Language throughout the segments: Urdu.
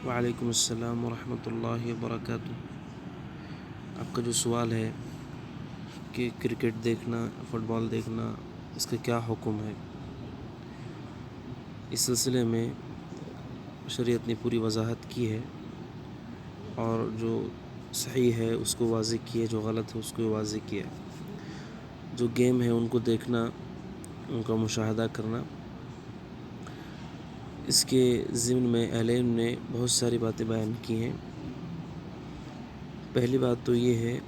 وعلیکم السلام ورحمۃ اللہ وبرکاتہ۔ آپ کا جو سوال ہے کہ کرکٹ دیکھنا، فٹ بال دیکھنا، اس کا کیا حکم ہے، اس سلسلے میں شریعت نے پوری وضاحت کی ہے اور جو صحیح ہے اس کو واضح کیا ہے، جو غلط ہے اس کو واضح کیا ہے۔ جو گیم ہے ان کو دیکھنا، ان کا مشاہدہ کرنا، اس کے ضمن میں اہل علم نے بہت ساری باتیں بیان کی ہیں۔ پہلی بات تو یہ ہے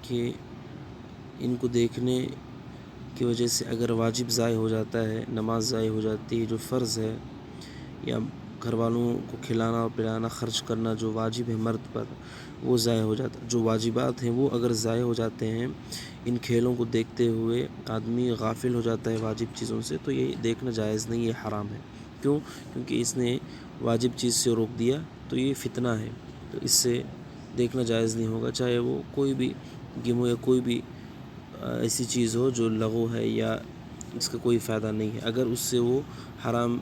کہ ان کو دیکھنے کی وجہ سے اگر واجب ضائع ہو جاتا ہے، نماز ضائع ہو جاتی ہے، جو فرض ہے، یا گھر والوں کو کھلانا اور پلانا، خرچ کرنا جو واجب ہے مرد پر، وہ ضائع ہو جاتا ہے۔ جو واجبات ہیں وہ اگر ضائع ہو جاتے ہیں ان کھیلوں کو دیکھتے ہوئے، آدمی غافل ہو جاتا ہے واجب چیزوں سے، تو یہ دیکھنا جائز نہیں، یہ حرام ہے۔ کیوں؟ کیونکہ اس نے واجب چیز سے روک دیا، تو یہ فتنہ ہے، تو اس سے دیکھنا جائز نہیں ہوگا، چاہے وہ کوئی بھی گیم ہو یا کوئی بھی ایسی چیز ہو جو لغو ہے یا اس کا کوئی فائدہ نہیں ہے۔ اگر اس سے وہ حرام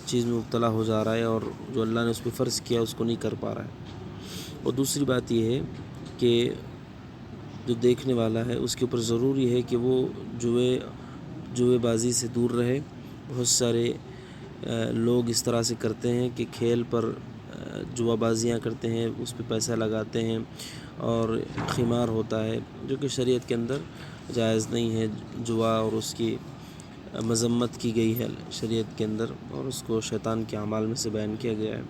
چیز میں مبتلا ہو جا رہا ہے اور جو اللہ نے اس پہ فرض کیا اس کو نہیں کر پا رہا ہے۔ اور دوسری بات یہ ہے کہ جو دیکھنے والا ہے اس کے اوپر ضروری ہے کہ وہ جوئے بازی سے دور رہے۔ بہت سارے لوگ اس طرح سے کرتے ہیں کہ کھیل پر جوا بازیاں کرتے ہیں، اس پہ پیسہ لگاتے ہیں اور قمار ہوتا ہے، جو کہ شریعت کے اندر جائز نہیں ہے۔ جوا اور اس کی مذمت کی گئی ہے شریعت کے اندر، اور اس کو شیطان کے اعمال میں سے بیان کیا گیا ہے،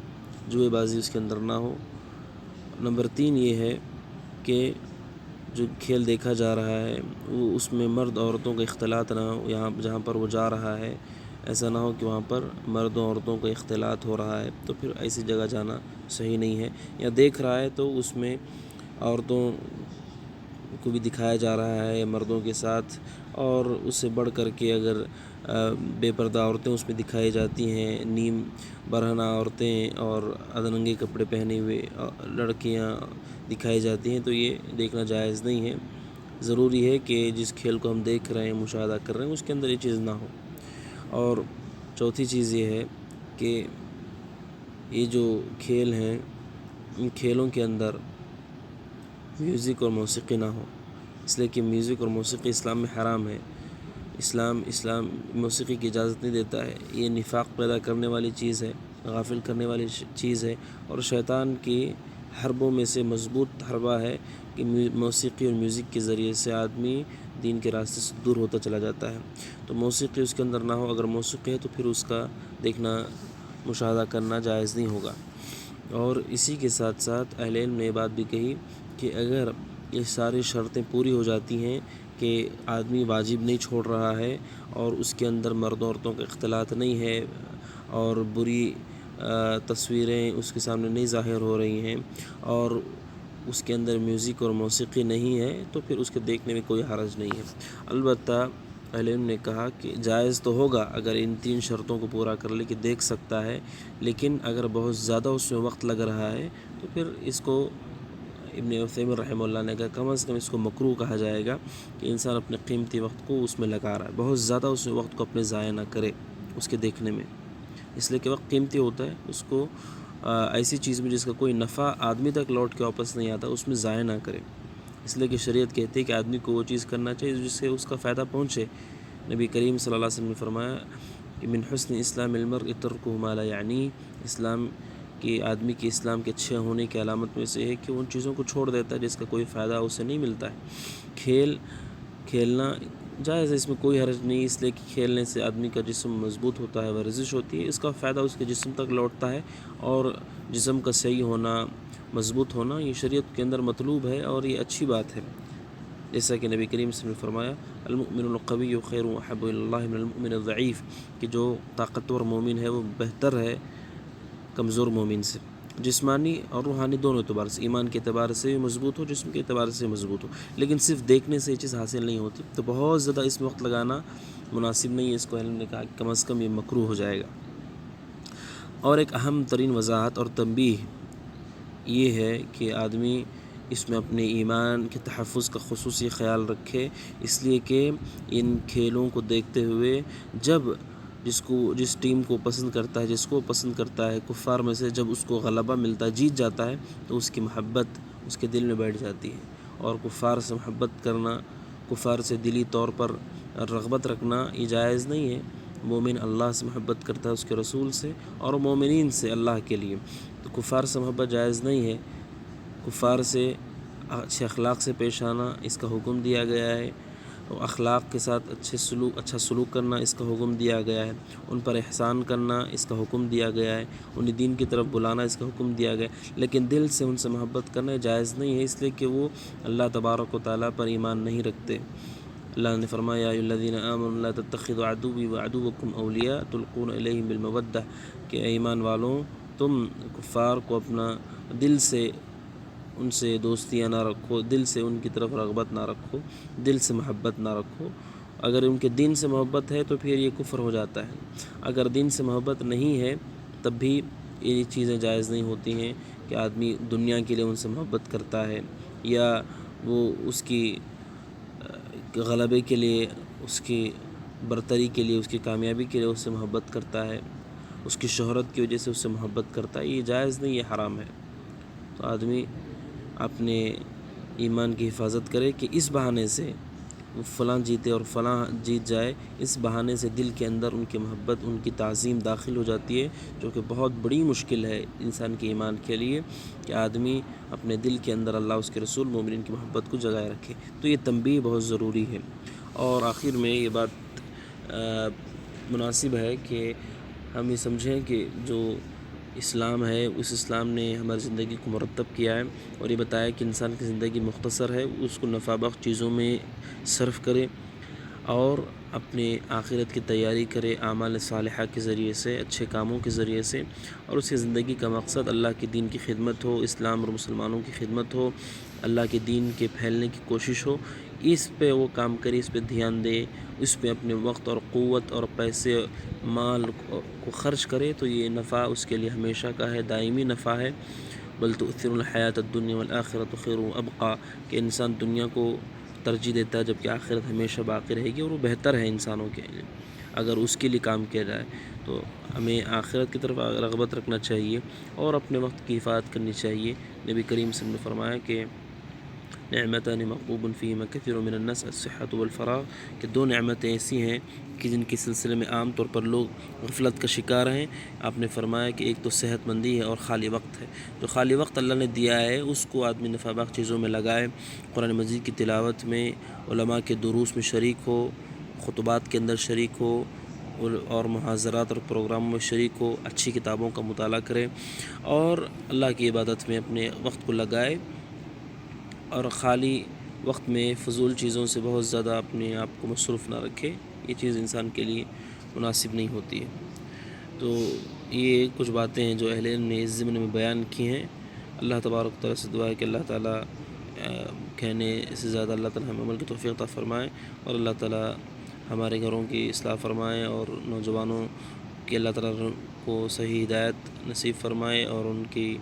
جوئے بازی اس کے اندر نہ ہو۔ نمبر 3 یہ ہے کہ جو کھیل دیکھا جا رہا ہے وہ اس میں مرد عورتوں کا اختلاط نہ ہو، جہاں پر وہ جا رہا ہے ایسا نہ ہو کہ وہاں پر مرد و عورتوں کا اختلاط ہو رہا ہے، تو پھر ایسی جگہ جانا صحیح نہیں ہے۔ یا دیکھ رہا ہے تو اس میں عورتوں کو بھی دکھایا جا رہا ہے مردوں کے ساتھ، اور اس سے بڑھ کر کے اگر بے پردہ عورتیں اس میں دکھائی جاتی ہیں، نیم برہنہ عورتیں اور ادننگے کپڑے پہنے ہوئے لڑکیاں دکھائی جاتی ہیں، تو یہ دیکھنا جائز نہیں ہے۔ ضروری ہے کہ جس کھیل کو ہم دیکھ رہے ہیں، مشاہدہ کر رہے ہیں، اس کے اندر یہ چیز نہ ہو۔ اور چوتھی چیز یہ ہے کہ یہ جو کھیل ہیں ان کھیلوں کے اندر میوزک اور موسیقی نہ ہو، اس لیے کہ میوزک اور موسیقی اسلام میں حرام ہے۔ اسلام موسیقی کی اجازت نہیں دیتا ہے، یہ نفاق پیدا کرنے والی چیز ہے، غافل کرنے والی چیز ہے، اور شیطان کی حربوں میں سے مضبوط حربہ ہے کہ موسیقی اور میوزک کے ذریعے سے آدمی دین کے راستے سے دور ہوتا چلا جاتا ہے۔ تو موسیقی اس کے اندر نہ ہو، اگر موسیقی ہے تو پھر اس کا دیکھنا، مشاہدہ کرنا جائز نہیں ہوگا۔ اور اسی کے ساتھ ساتھ اہل علم نے یہ بات بھی کہی کہ اگر یہ ساری شرطیں پوری ہو جاتی ہیں کہ آدمی واجب نہیں چھوڑ رہا ہے اور اس کے اندر مرد عورتوں کا اختلاط نہیں ہے اور بری تصویریں اس کے سامنے نہیں ظاہر ہو رہی ہیں اور اس کے اندر میوزک اور موسیقی نہیں ہے، تو پھر اس کے دیکھنے میں کوئی حرج نہیں ہے۔ البتہ اہل علم نے کہا کہ جائز تو ہوگا اگر ان 3 شرطوں کو پورا کر لے کہ دیکھ سکتا ہے، لیکن اگر بہت زیادہ اس میں وقت لگ رہا ہے تو پھر اس کو ابن عثیمین رحمہ اللہ نے کہا کم از کم اس کو مکروہ کہا جائے گا کہ انسان اپنے قیمتی وقت کو اس میں لگا رہا ہے، بہت زیادہ اس میں وقت کو اپنے ضائع نہ کرے اس کے دیکھنے میں، اس لیے کہ وقت قیمتی ہوتا ہے، اس کو ایسی چیز میں جس کا کوئی نفع آدمی تک لوٹ کے واپس نہیں آتا اس میں ضائع نہ کرے، اس لیے کہ شریعت کہتی ہے کہ آدمی کو وہ چیز کرنا چاہیے جس سے اس کا فائدہ پہنچے۔ نبی کریم صلی اللہ علیہ وسلم نے فرمایا کہ من حسن اسلام المرء ترکہ ما لا یعنی، اسلام کہ آدمی کے اسلام کے اچھے ہونے کی علامت میں سے ہے کہ ان چیزوں کو چھوڑ دیتا ہے جس کا کوئی فائدہ اسے نہیں ملتا ہے۔ کھیلنا جائز ہے، اس میں کوئی حرج نہیں، اس لیے کہ کھیلنے سے آدمی کا جسم مضبوط ہوتا ہے، ورزش ہوتی ہے، اس کا فائدہ اس کے جسم تک لوٹتا ہے، اور جسم کا صحیح ہونا، مضبوط ہونا یہ شریعت کے اندر مطلوب ہے اور یہ اچھی بات ہے۔ جیسا کہ نبی کریم صلی اللہ علیہ وسلم نے فرمایا المؤمن القوی خیر احب الی اللہ من المؤمن الضعیف، کہ جو طاقتور مومن ہے وہ بہتر ہے کمزور مومن سے، جسمانی اور روحانی دونوں اعتبار سے، ایمان کے اعتبار سے مضبوط ہو، جسم کے اعتبار سے مضبوط ہو، لیکن صرف دیکھنے سے یہ چیز حاصل نہیں ہوتی، تو بہت زیادہ اس میں وقت لگانا مناسب نہیں ہے، اس کو علم نے کہا کہ کم از کم یہ مکروہ ہو جائے گا۔ اور ایک اہم ترین وضاحت اور تنبیہ یہ ہے کہ آدمی اس میں اپنے ایمان کے تحفظ کا خصوصی خیال رکھے، اس لیے کہ ان کھیلوں کو دیکھتے ہوئے جب جس ٹیم کو پسند کرتا ہے، جس کو پسند کرتا ہے کفار میں سے، جب اس کو غلبہ ملتا ہے، جیت جاتا ہے، تو اس کی محبت اس کے دل میں بیٹھ جاتی ہے۔ اور کفار سے محبت کرنا، کفار سے دلی طور پر رغبت رکھنا یہ جائز نہیں ہے۔ مومن اللہ سے محبت کرتا ہے، اس کے رسول سے، اور مومنین سے اللہ کے لیے، تو کفار سے محبت جائز نہیں ہے۔ کفار سے اچھے اخلاق سے پیش آنا اس کا حکم دیا گیا ہے، اور اخلاق کے ساتھ اچھا سلوک کرنا اس کا حکم دیا گیا ہے، ان پر احسان کرنا اس کا حکم دیا گیا ہے، انہیں دین کی طرف بلانا اس کا حکم دیا گیا ہے، لیکن دل سے ان سے محبت کرنا جائز نہیں ہے، اس لیے کہ وہ اللہ تبارک و تعالیٰ پر ایمان نہیں رکھتے۔ اللہ نے فرمایا، یا ایھا الذین آمنوا لا تتخذوا عدوی وعدوکم اولیاء تلقون الیہم بالمودہ، کہ اے ایمان والوں، تم کفار کو اپنا دل سے ان سے دوستیاں نہ رکھو، دل سے ان کی طرف رغبت نہ رکھو، دل سے محبت نہ رکھو۔ اگر ان کے دین سے محبت ہے تو پھر یہ کفر ہو جاتا ہے، اگر دین سے محبت نہیں ہے تب بھی یہ چیزیں جائز نہیں ہوتی ہیں کہ آدمی دنیا کے لیے ان سے محبت کرتا ہے، یا وہ اس کی غلبے کے لیے، اس کی برتری کے لیے، اس کی کامیابی کے لیے اس سے محبت کرتا ہے، اس کی شہرت کی وجہ سے اس سے محبت کرتا ہے، یہ جائز نہیں، یہ حرام ہے۔ تو آدمی اپنے ایمان کی حفاظت کرے کہ اس بہانے سے فلاں جیتے اور فلاں جیت جائے، اس بہانے سے دل کے اندر ان کی محبت، ان کی تعظیم داخل ہو جاتی ہے، جو کہ بہت بڑی مشکل ہے انسان کے ایمان کے لیے، کہ آدمی اپنے دل کے اندر اللہ، اس کے رسول، مومنین کی محبت کو جگائے رکھے۔ تو یہ تنبیہ بہت ضروری ہے۔ اور آخر میں یہ بات مناسب ہے کہ ہم یہ سمجھیں کہ جو اسلام ہے، اس اسلام نے ہماری زندگی کو مرتب کیا ہے، اور یہ بتایا کہ انسان کی زندگی مختصر ہے، اس کو نفع بخش چیزوں میں صرف کرے، اور اپنے آخرت کی تیاری کرے اعمال صالحہ کے ذریعے سے، اچھے کاموں کے ذریعے سے، اور اس کی زندگی کا مقصد اللہ کے دین کی خدمت ہو، اسلام اور مسلمانوں کی خدمت ہو، اللہ کے دین کے پھیلنے کی کوشش ہو، اس پہ وہ کام کرے، اس پہ دھیان دے، اس پہ اپنے وقت اور قوت اور پیسے مال کو خرچ کرے، تو یہ نفع اس کے لیے ہمیشہ کا ہے، دائمی نفع ہے۔ بل تؤثرون الحیاۃ الدنیا والآخرۃ خیر وابقیٰ، کہ انسان دنیا کو ترجیح دیتا ہے جبکہ آخرت ہمیشہ باقی رہے گی، اور وہ بہتر ہے انسانوں کے لیے اگر اس کے لیے کام کیا جائے۔ تو ہمیں آخرت کی طرف رغبت رکھنا چاہیے، اور اپنے وقت کی حفاظت کرنی چاہیے۔ نبی کریم صلی اللہ علیہ وسلم نے فرمایا کہ نعمتان مغبوب فیہما کثیر من الناس الصحۃ والفراغ، کہ دو نعمتیں ایسی ہیں کہ جن کے سلسلے میں عام طور پر لوگ غفلت کا شکار ہیں۔ آپ نے فرمایا کہ ایک تو صحت مندی ہے اور خالی وقت ہے۔ جو خالی وقت اللہ نے دیا ہے اس کو آدمی نفع بخش چیزوں میں لگائے، قرآن مجید کی تلاوت میں، علماء کے دروس میں شریک ہو، خطبات کے اندر شریک ہو، اور محاضرات اور پروگراموں میں شریک ہو، اچھی کتابوں کا مطالعہ کرے، اور اللہ کی عبادت میں اپنے وقت کو لگائے، اور خالی وقت میں فضول چیزوں سے بہت زیادہ اپنے آپ کو مصروف نہ رکھے۔ یہ چیز انسان کے لیے مناسب نہیں ہوتی ہے۔ تو یہ کچھ باتیں ہیں جو اہل علم نے اس ضمن میں بیان کی ہیں۔ اللہ تبارک تعالیٰ سے دعا ہے کہ اللہ تعالیٰ کہنے سے زیادہ اللہ تعالیٰ ہمیں عمل کی توفیق عطا فرمائے، اور اللہ تعالیٰ ہمارے گھروں کی اصلاح فرمائے، اور نوجوانوں کی اللہ تعالیٰ کو صحیح ہدایت نصیب فرمائے، اور ان کی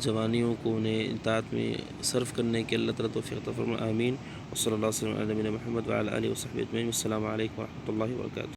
جوانیوں کو انہیں اطاعت میں صرف کرنے کے اللہ تعالیٰ توفیق عطا فرمائے، آمین۔ وصلی اللہ وسلم علی نبینا محمد وعلی آلہ وصحبہ اجمعین۔ السلام علیکم ورحمۃ اللہ وبرکاتہ۔